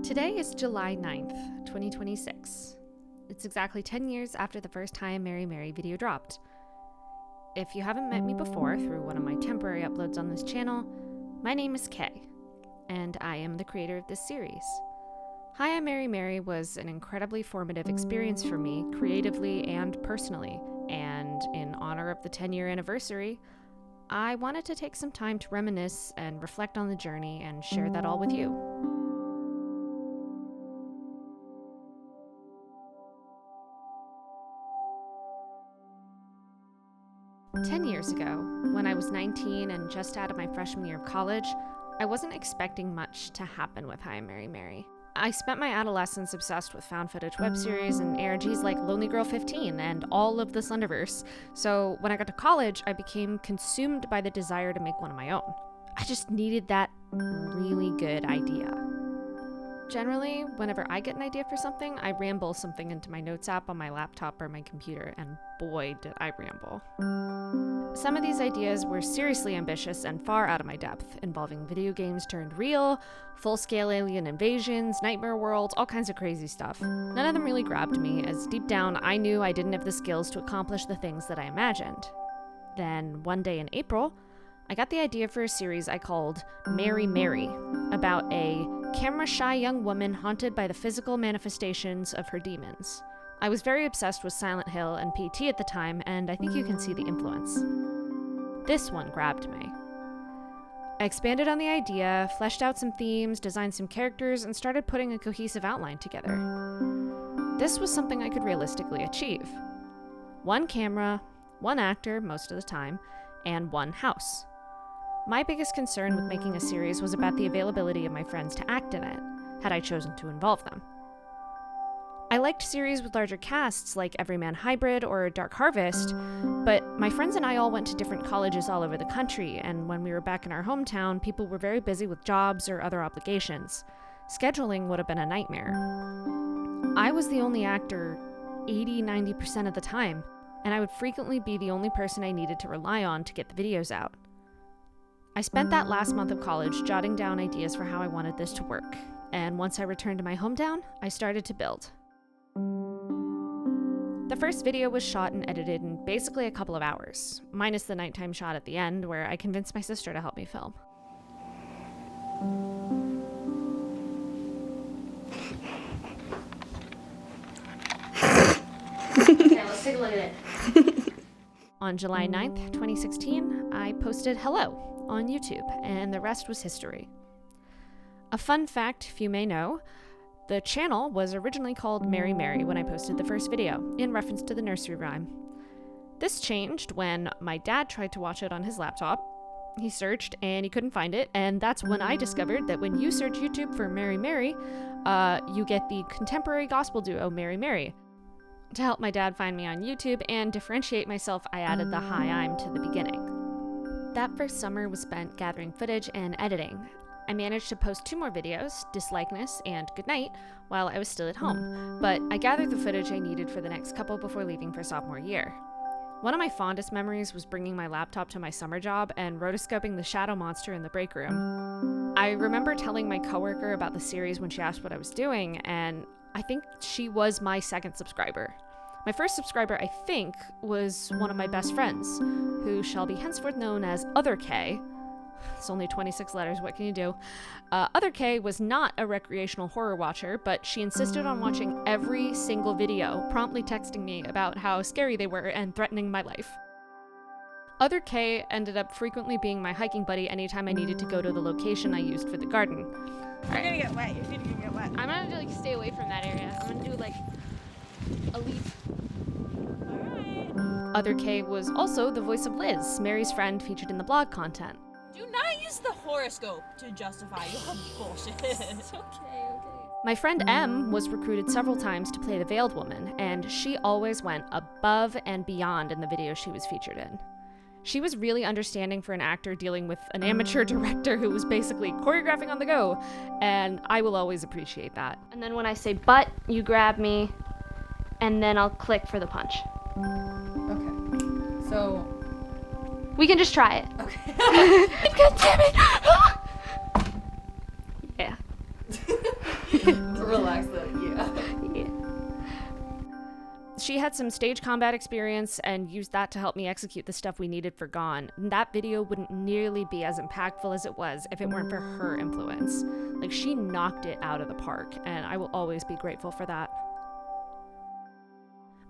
Today is July 9th, 2026. It's exactly 10 years after the first Hiimmarymary video dropped. If you haven't met me before through one of my temporary uploads on this channel, my name is Kay, and I am the creator of this series. Hiimmarymary was an incredibly formative experience for me, creatively and personally, and in honor of the 10-year anniversary, I wanted to take some time to reminisce and reflect on the journey and share that all with you. Ten years ago, when I was 19 and just out of my freshman year of college, I wasn't expecting much to happen with Hiimmarymary. I spent my adolescence obsessed with found footage web series and ARGs like Lonely Girl 15 and all of the Slenderverse, so when I got to college, I became consumed by the desire to make one of my own. I just needed that really good idea. Generally, whenever I get an idea for something, I ramble something into my notes app on my laptop or my computer, and boy did I ramble. Some of these ideas were seriously ambitious and far out of my depth, involving video games turned real, full-scale alien invasions, nightmare worlds, all kinds of crazy stuff. None of them really grabbed me, as deep down I knew I didn't have the skills to accomplish the things that I imagined. Then, one day in April, I got the idea for a series I called Mary, about a camera-shy young woman haunted by the physical manifestations of her demons. I was very obsessed with Silent Hill and PT at the time, and I think you can see the influence. This one grabbed me. I expanded on the idea, fleshed out some themes, designed some characters, and started putting a cohesive outline together. This was something I could realistically achieve. One camera, one actor most of the time, and one house. My biggest concern with making a series was about the availability of my friends to act in it, had I chosen to involve them. I liked series with larger casts like Everyman Hybrid or Dark Harvest, but my friends and I all went to different colleges all over the country, and when we were back in our hometown, people were very busy with jobs or other obligations. Scheduling would have been a nightmare. I was the only actor 80-90% of the time, and I would frequently be the only person I needed to rely on to get the videos out. I spent that last month of college jotting down ideas for how I wanted this to work, and once I returned to my hometown, I started to build. The first video was shot and edited in basically a couple of hours, minus the nighttime shot at the end where I convinced my sister to help me film. Okay, let's take a look at it. On July 9th, 2016, I posted hello on YouTube, and the rest was history. A fun fact few may know, the channel was originally called Mary when I posted the first video, in reference to the nursery rhyme. This changed when my dad tried to watch it on his laptop. He searched and he couldn't find it, and that's when I discovered that when you search YouTube for Mary, you get the contemporary gospel duo Mary. To help my dad find me on YouTube and differentiate myself, I added the "Hi, I'm" to the beginning. That first summer was spent gathering footage and editing. I managed to post 2 more videos, Dislikeness and Goodnight, while I was still at home, but I gathered the footage I needed for the next couple before leaving for sophomore year. One of my fondest memories was bringing my laptop to my summer job and rotoscoping the shadow monster in the break room. I remember telling my coworker about the series when she asked what I was doing, and I think she was my second subscriber. My first subscriber, I think, was one of my best friends, who shall be henceforth known as Other K. It's only 26 letters, what can you do? Other K was not a recreational horror watcher, but she insisted on watching every single video, promptly texting me about how scary they were and threatening my life. Other K ended up frequently being my hiking buddy anytime I needed to go to the location I used for the garden. You're gonna get wet, you're gonna get wet. I'm gonna stay away from that area. I'm gonna do a leap. Alright. Other K was also the voice of Liz, Mary's friend featured in the blog content. Do not use the horoscope to justify your bullshit. It's okay. My friend M was recruited several times to play the Veiled Woman, and she always went above and beyond in the videos she was featured in. She was really understanding for an actor dealing with an amateur director who was basically choreographing on the go, and I will always appreciate that. And then when I say but, you grab me, and then I'll click for the punch. Okay. So... we can just try it. Okay. God damn it! Yeah. Relax though, Yeah. She had some stage combat experience and used that to help me execute the stuff we needed for Gone. That video wouldn't nearly be as impactful as it was if it weren't for her influence. Like, she knocked it out of the park, and I will always be grateful for that.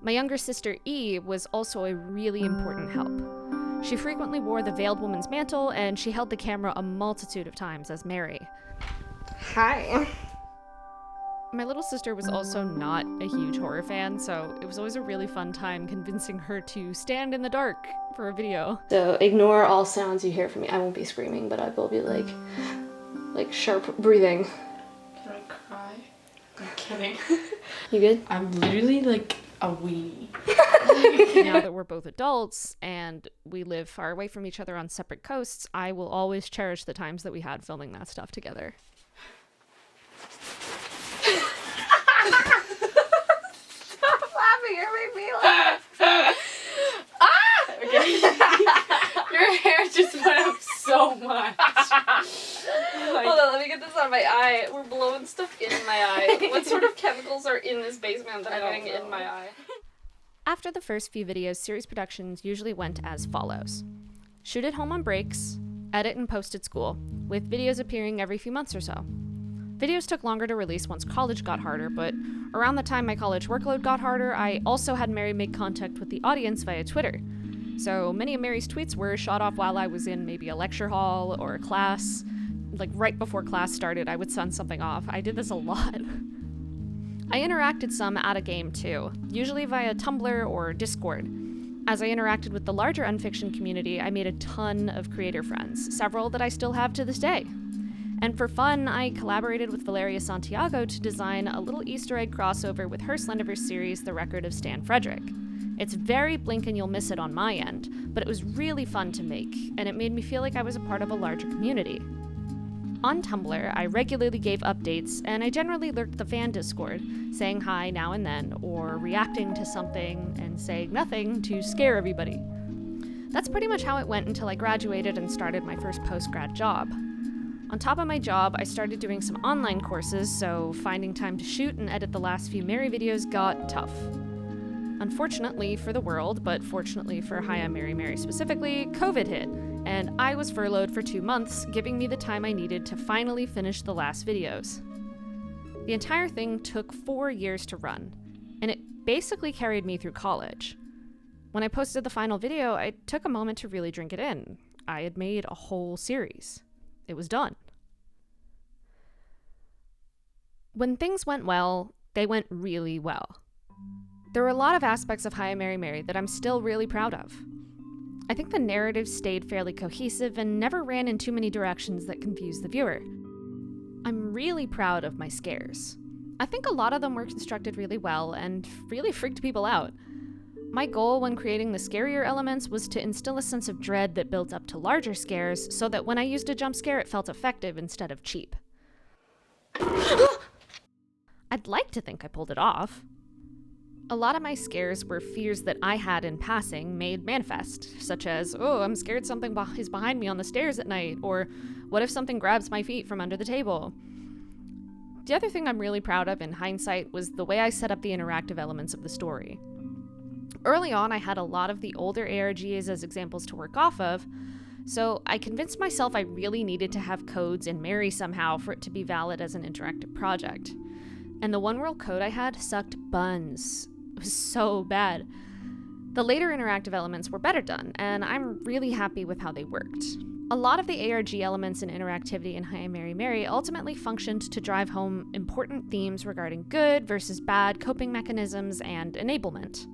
My younger sister E was also a really important help. She frequently wore the veiled woman's mantle, and she held the camera a multitude of times as Mary. Hi. My little sister was also not a huge horror fan, so it was always a really fun time convincing her to stand in the dark for a video. So ignore all sounds you hear from me. I won't be screaming, but I will be like sharp breathing. Can I cry? I'm kidding. You good? I'm literally like a weenie. Now that we're both adults and we live far away from each other on separate coasts, I will always cherish the times that we had filming that stuff together. Stop laughing, you make me laugh. Okay. Your hair just went up so much. Hold on, let me get this out of my eye. We're blowing stuff in my eye. What sort of chemicals are in this basement that I'm getting in my eye? After the first few videos, series productions usually went as follows. Shoot at home on breaks, edit and post at school, with videos appearing every few months or so. Videos took longer to release once college got harder, but around the time my college workload got harder, I also had Mary make contact with the audience via Twitter. So many of Mary's tweets were shot off while I was in maybe a lecture hall or a class. Like right before class started, I would send something off. I did this a lot. I interacted some at a game too, usually via Tumblr or Discord. As I interacted with the larger unfiction community, I made a ton of creator friends, several that I still have to this day. And for fun, I collaborated with Valeria Santiago to design a little Easter egg crossover with her Slenderverse series, The Record of Stan Frederick. It's very blink and you'll miss it on my end, but it was really fun to make, and it made me feel like I was a part of a larger community. On Tumblr, I regularly gave updates, and I generally lurked the fan Discord, saying hi now and then, or reacting to something and saying nothing to scare everybody. That's pretty much how it went until I graduated and started my first post-grad job. On top of my job, I started doing some online courses, so finding time to shoot and edit the last few Mary videos got tough. Unfortunately for the world, but fortunately for Hiimmarymary specifically, COVID hit, and I was furloughed for 2 months, giving me the time I needed to finally finish the last videos. The entire thing took 4 years to run, and it basically carried me through college. When I posted the final video, I took a moment to really drink it in. I had made a whole series. It was done. When things went well, they went really well. There were a lot of aspects of Hiimmarymary that I'm still really proud of. I think the narrative stayed fairly cohesive and never ran in too many directions that confused the viewer. I'm really proud of my scares. I think a lot of them were constructed really well and really freaked people out. My goal when creating the scarier elements was to instill a sense of dread that built up to larger scares so that when I used a jump scare it felt effective instead of cheap. I'd like to think I pulled it off. A lot of my scares were fears that I had in passing made manifest, such as, oh, I'm scared something is behind me on the stairs at night, or what if something grabs my feet from under the table? The other thing I'm really proud of in hindsight was the way I set up the interactive elements of the story. Early on, I had a lot of the older ARGs as examples to work off of, so I convinced myself I really needed to have codes in Mary somehow for it to be valid as an interactive project. And the one world code I had sucked buns. It was so bad. The later interactive elements were better done, and I'm really happy with how they worked. A lot of the ARG elements and interactivity in Hiimmarymary ultimately functioned to drive home important themes regarding good versus bad coping mechanisms and enablement.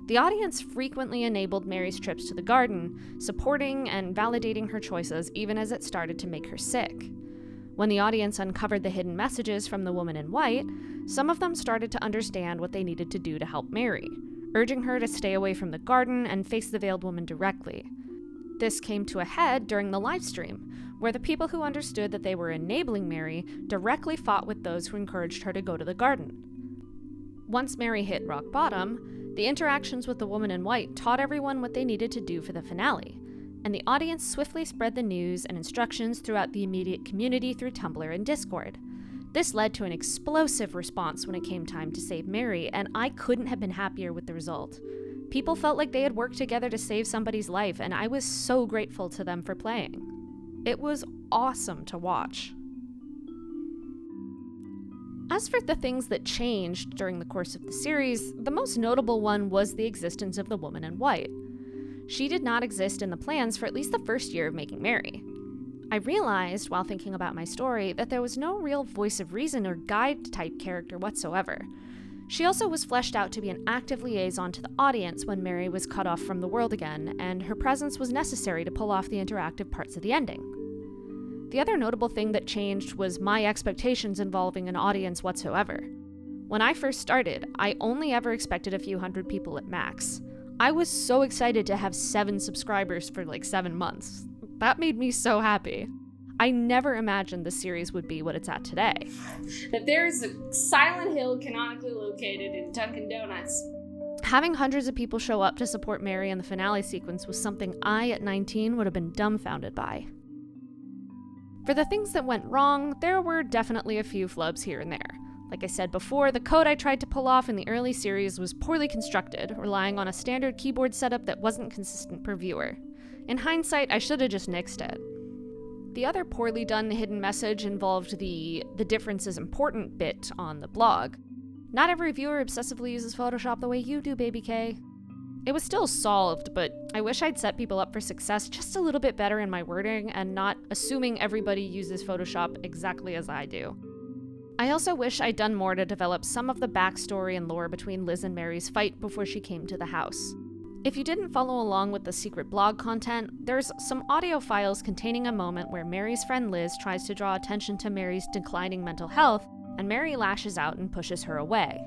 The audience frequently enabled Mary's trips to the garden, supporting and validating her choices even as it started to make her sick. When the audience uncovered the hidden messages from the woman in white, some of them started to understand what they needed to do to help Mary, urging her to stay away from the garden and face the veiled woman directly. This came to a head during the live stream, where the people who understood that they were enabling Mary directly fought with those who encouraged her to go to the garden. Once Mary hit rock bottom, the interactions with the woman in white taught everyone what they needed to do for the finale, and the audience swiftly spread the news and instructions throughout the immediate community through Tumblr and Discord. This led to an explosive response when it came time to save Mary, and I couldn't have been happier with the result. People felt like they had worked together to save somebody's life, and I was so grateful to them for playing. It was awesome to watch. As for the things that changed during the course of the series, the most notable one was the existence of the woman in white. She did not exist in the plans for at least the first year of making Mary. I realized, while thinking about my story, that there was no real voice of reason or guide-type character whatsoever. She also was fleshed out to be an active liaison to the audience when Mary was cut off from the world again, and her presence was necessary to pull off the interactive parts of the ending. The other notable thing that changed was my expectations involving an audience whatsoever. When I first started, I only ever expected a few hundred people at max. I was so excited to have 7 subscribers for like 7 months. That made me so happy. I never imagined the series would be what it's at today. That there's a Silent Hill canonically located in Dunkin' Donuts. Having hundreds of people show up to support Mary in the finale sequence was something I, at 19, would have been dumbfounded by. For the things that went wrong, there were definitely a few flubs here and there. Like I said before, the code I tried to pull off in the early series was poorly constructed, relying on a standard keyboard setup that wasn't consistent per viewer. In hindsight, I should have just nixed it. The other poorly done hidden message involved the difference is important bit on the blog. Not every viewer obsessively uses Photoshop the way you do, Baby K. It was still solved, but I wish I'd set people up for success just a little bit better in my wording and not assuming everybody uses Photoshop exactly as I do. I also wish I'd done more to develop some of the backstory and lore between Liz and Mary's fight before she came to the house. If you didn't follow along with the secret blog content, there's some audio files containing a moment where Mary's friend Liz tries to draw attention to Mary's declining mental health, and Mary lashes out and pushes her away.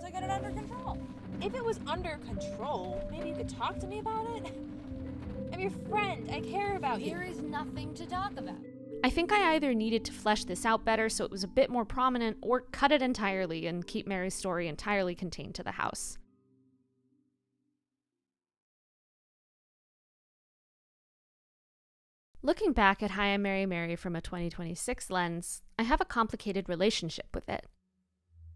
To get it under control. If it was under control, maybe you could talk to me about it? I'm your friend. I care about you. There is nothing to talk about. I think I either needed to flesh this out better so it was a bit more prominent, or cut it entirely and keep Mary's story entirely contained to the house. Looking back at Hiimmarymary from a 2026 lens, I have a complicated relationship with it.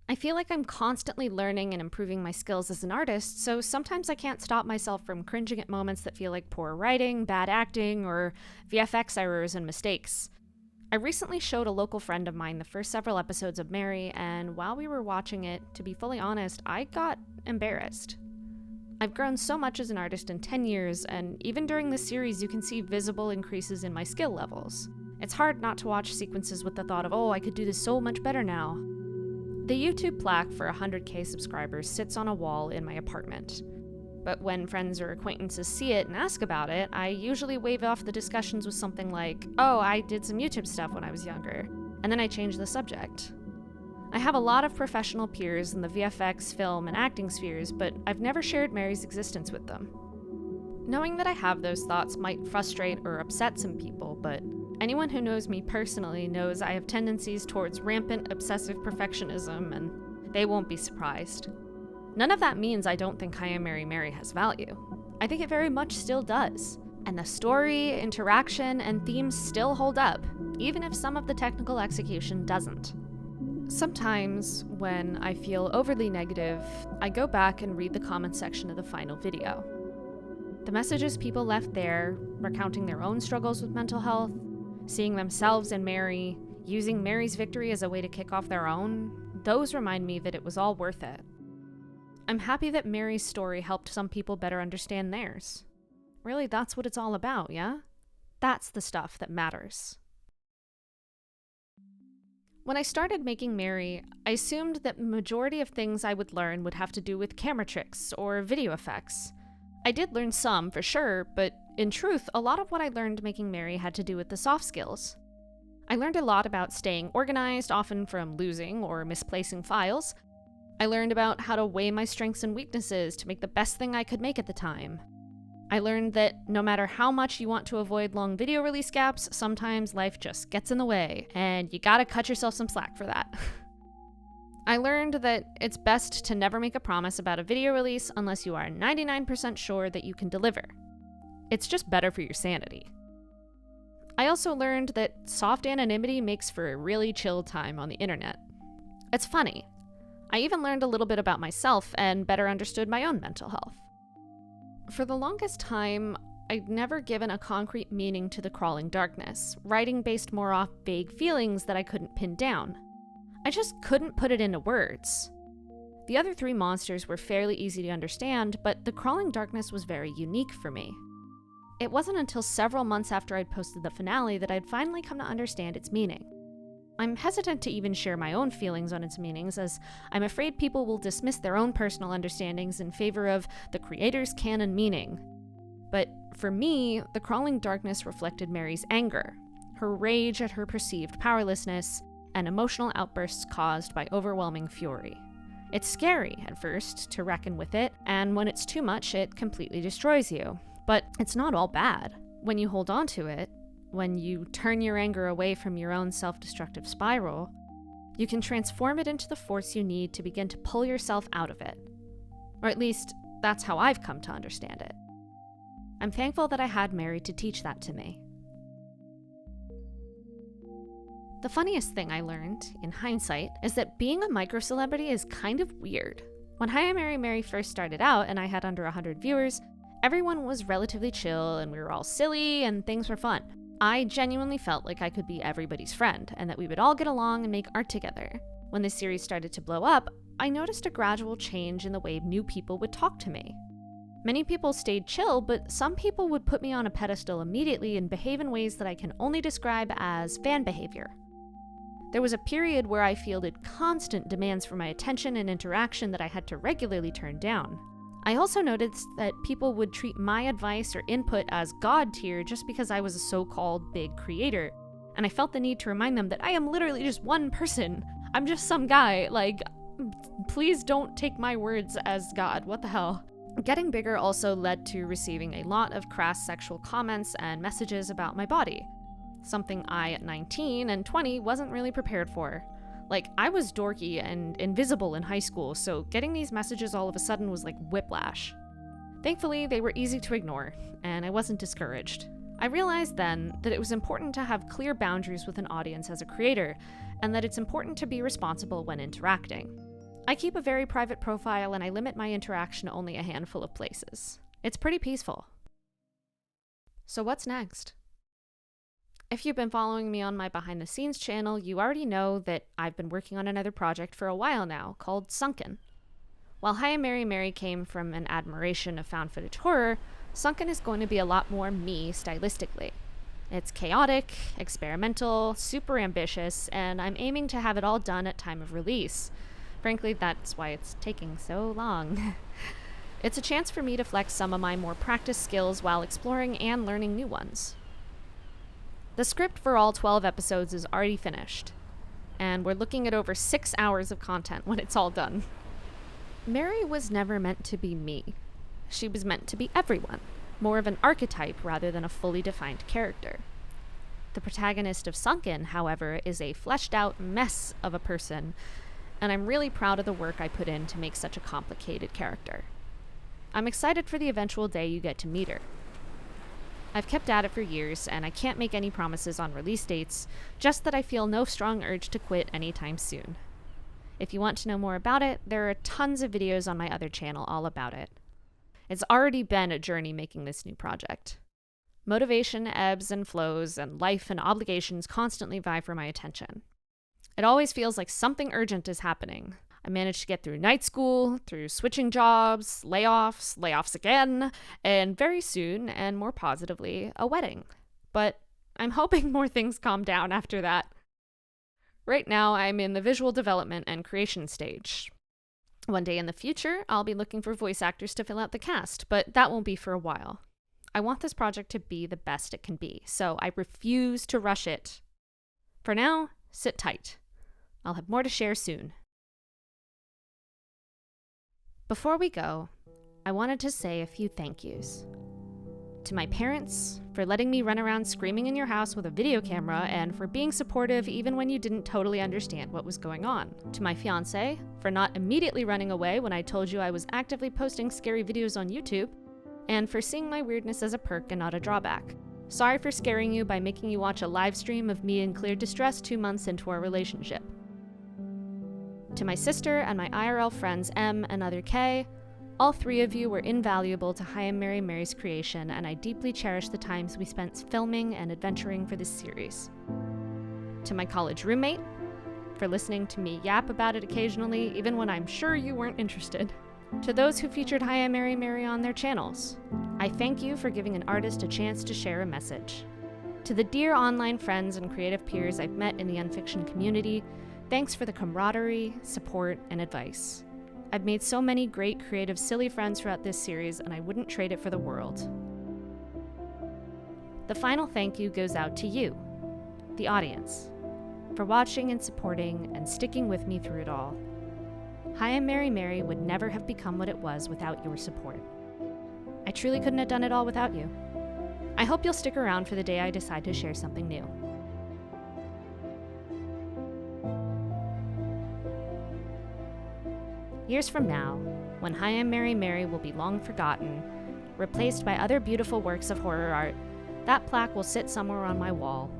I feel like I'm constantly learning and improving my skills as an artist, so sometimes I can't stop myself from cringing at moments that feel like poor writing, bad acting, or VFX errors and mistakes. I recently showed a local friend of mine the first several episodes of Mary, and while we were watching it, to be fully honest, I got embarrassed. I've grown so much as an artist in 10 years, and even during this series you can see visible increases in my skill levels. It's hard not to watch sequences with the thought of, oh, I could do this so much better now. The YouTube plaque for 100K subscribers sits on a wall in my apartment. But when friends or acquaintances see it and ask about it, I usually wave off the discussions with something like, oh, I did some YouTube stuff when I was younger, and then I change the subject. I have a lot of professional peers in the VFX, film, and acting spheres, but I've never shared Mary's existence with them. Knowing that I have those thoughts might frustrate or upset some people, but anyone who knows me personally knows I have tendencies towards rampant obsessive perfectionism, and they won't be surprised. None of that means I don't think Hiimmarymary has value. I think it very much still does, and the story, interaction, and themes still hold up, even if some of the technical execution doesn't. Sometimes, when I feel overly negative, I go back and read the comment section of the final video. The messages people left there, recounting their own struggles with mental health, seeing themselves in Mary, using Mary's victory as a way to kick off their own, those remind me that it was all worth it. I'm happy that Mary's story helped some people better understand theirs. Really, that's what it's all about, yeah? That's the stuff that matters. When I started making Mary, I assumed that the majority of things I would learn would have to do with camera tricks or video effects. I did learn some, for sure, but in truth, a lot of what I learned making Mary had to do with the soft skills. I learned a lot about staying organized, often from losing or misplacing files. I learned about how to weigh my strengths and weaknesses to make the best thing I could make at the time. I learned that no matter how much you want to avoid long video release gaps, sometimes life just gets in the way, and you gotta cut yourself some slack for that. I learned that it's best to never make a promise about a video release unless you are 99% sure that you can deliver. It's just better for your sanity. I also learned that soft anonymity makes for a really chill time on the internet. It's funny. I even learned a little bit about myself and better understood my own mental health. For the longest time, I'd never given a concrete meaning to the crawling darkness, writing based more off vague feelings that I couldn't pin down. I just couldn't put it into words. The other 3 monsters were fairly easy to understand, but the crawling darkness was very unique for me. It wasn't until several months after I'd posted the finale that I'd finally come to understand its meaning. I'm hesitant to even share my own feelings on its meanings, as I'm afraid people will dismiss their own personal understandings in favor of the creator's canon meaning. But for me, the crawling darkness reflected Mary's anger, her rage at her perceived powerlessness, and emotional outbursts caused by overwhelming fury. It's scary at first to reckon with it, and when it's too much, it completely destroys you. But it's not all bad. When you hold on to it, when you turn your anger away from your own self-destructive spiral, you can transform it into the force you need to begin to pull yourself out of it. Or at least, that's how I've come to understand it. I'm thankful that I had Mary to teach that to me. The funniest thing I learned, in hindsight, is that being a micro-celebrity is kind of weird. When Hiimmarymary first started out and I had under 100 viewers, everyone was relatively chill and we were all silly and things were fun. I genuinely felt like I could be everybody's friend and that we would all get along and make art together. When the series started to blow up, I noticed a gradual change in the way new people would talk to me. Many people stayed chill, but some people would put me on a pedestal immediately and behave in ways that I can only describe as fan behavior. There was a period where I fielded constant demands for my attention and interaction that I had to regularly turn down. I also noticed that people would treat my advice or input as god tier just because I was a so-called big creator, and I felt the need to remind them that I am literally just one person. I'm just some guy, please don't take my words as god, what the hell? Getting bigger also led to receiving a lot of crass sexual comments and messages about my body, something I at 19 and 20 wasn't really prepared for. I was dorky and invisible in high school, so getting these messages all of a sudden was like whiplash. Thankfully, they were easy to ignore, and I wasn't discouraged. I realized then that it was important to have clear boundaries with an audience as a creator, and that it's important to be responsible when interacting. I keep a very private profile and I limit my interaction to only a handful of places. It's pretty peaceful. So what's next? If you've been following me on my behind the scenes channel, you already know that I've been working on another project for a while now called Sunken. While Hiimmarymary came from an admiration of found footage horror, Sunken is going to be a lot more me stylistically. It's chaotic, experimental, super ambitious, and I'm aiming to have it all done at time of release. Frankly, that's why it's taking so long. It's a chance for me to flex some of my more practiced skills while exploring and learning new ones. The script for all 12 episodes is already finished, and we're looking at over 6 hours of content when it's all done. Mary was never meant to be me. She was meant to be everyone, more of an archetype rather than a fully defined character. The protagonist of Sunken, however, is a fleshed out mess of a person, and I'm really proud of the work I put in to make such a complicated character. I'm excited for the eventual day you get to meet her. I've kept at it for years, and I can't make any promises on release dates, just that I feel no strong urge to quit anytime soon. If you want to know more about it, there are tons of videos on my other channel all about it. It's already been a journey making this new project. Motivation ebbs and flows, and life and obligations constantly vie for my attention. It always feels like something urgent is happening. I managed to get through night school, through switching jobs, layoffs again, and very soon, and more positively, a wedding. But I'm hoping more things calm down after that. Right now, I'm in the visual development and creation stage. One day in the future, I'll be looking for voice actors to fill out the cast, but that won't be for a while. I want this project to be the best it can be, so I refuse to rush it. For now, sit tight. I'll have more to share soon. Before we go, I wanted to say a few thank yous. To my parents, for letting me run around screaming in your house with a video camera and for being supportive even when you didn't totally understand what was going on. To my fiancé, for not immediately running away when I told you I was actively posting scary videos on YouTube, and for seeing my weirdness as a perk and not a drawback. Sorry for scaring you by making you watch a live stream of me in clear distress 2 months into our relationship. To my sister and my IRL friends M and other K, all 3 of you were invaluable to Hiimmarymary's creation, and I deeply cherish the times we spent filming and adventuring for this series. To my college roommate, for listening to me yap about it occasionally, even when I'm sure you weren't interested. To those who featured Hiimmarymary on their channels, I thank you for giving an artist a chance to share a message. To the dear online friends and creative peers I've met in the unfiction community, thanks for the camaraderie, support, and advice. I've made so many great, creative, silly friends throughout this series, and I wouldn't trade it for the world. The final thank you goes out to you, the audience, for watching and supporting and sticking with me through it all. Hiimmarymary would never have become what it was without your support. I truly couldn't have done it all without you. I hope you'll stick around for the day I decide to share something new. Years from now, when Hiimmarymary will be long forgotten, replaced by other beautiful works of horror art, that plaque will sit somewhere on my wall,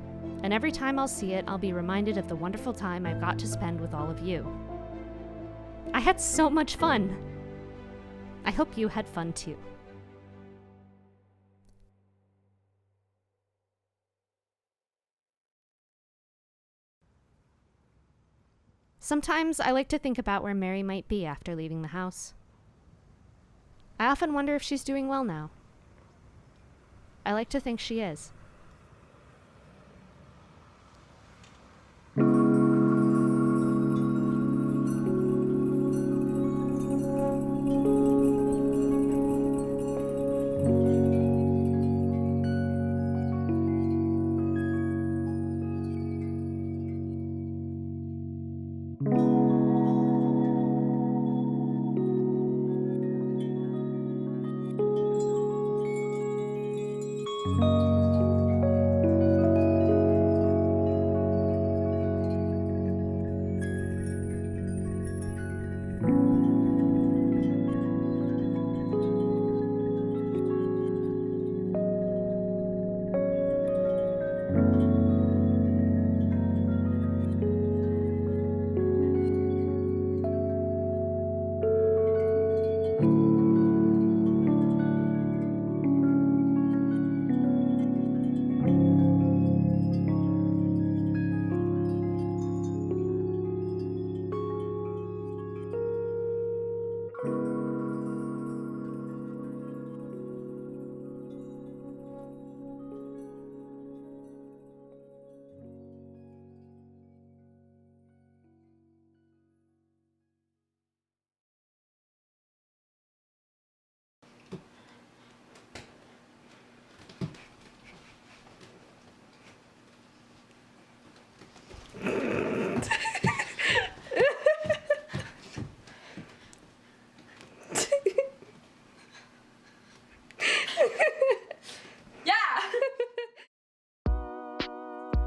and every time I'll see it, I'll be reminded of the wonderful time I've got to spend with all of you. I had so much fun! I hope you had fun too. Sometimes I like to think about where Mary might be after leaving the house. I often wonder if she's doing well now. I like to think she is.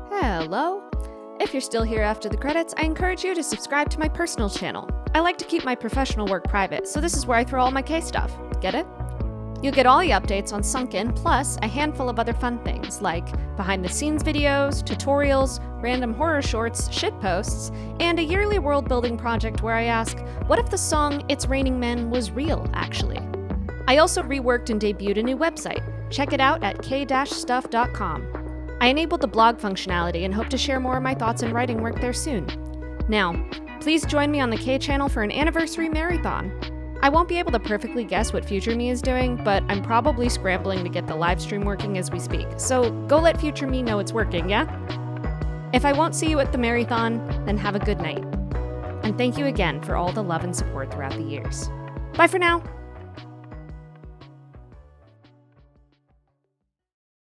Hello? If you're still here after the credits, I encourage you to subscribe to my personal channel. I like to keep my professional work private, so this is where I throw all my K stuff. Get it? You'll get all the updates on Sunken, plus a handful of other fun things, like behind-the-scenes videos, tutorials, random horror shorts, shitposts, and a yearly world-building project where I ask, what if the song It's Raining Men was real, actually? I also reworked and debuted a new website. Check it out at k-stuff.com. I enabled the blog functionality and hope to share more of my thoughts and writing work there soon. Now, please join me on the K channel for an anniversary marathon. I won't be able to perfectly guess what future me is doing, but I'm probably scrambling to get the live stream working as we speak, so go let future me know it's working, yeah? If I won't see you at the marathon, then have a good night. And thank you again for all the love and support throughout the years. Bye for now!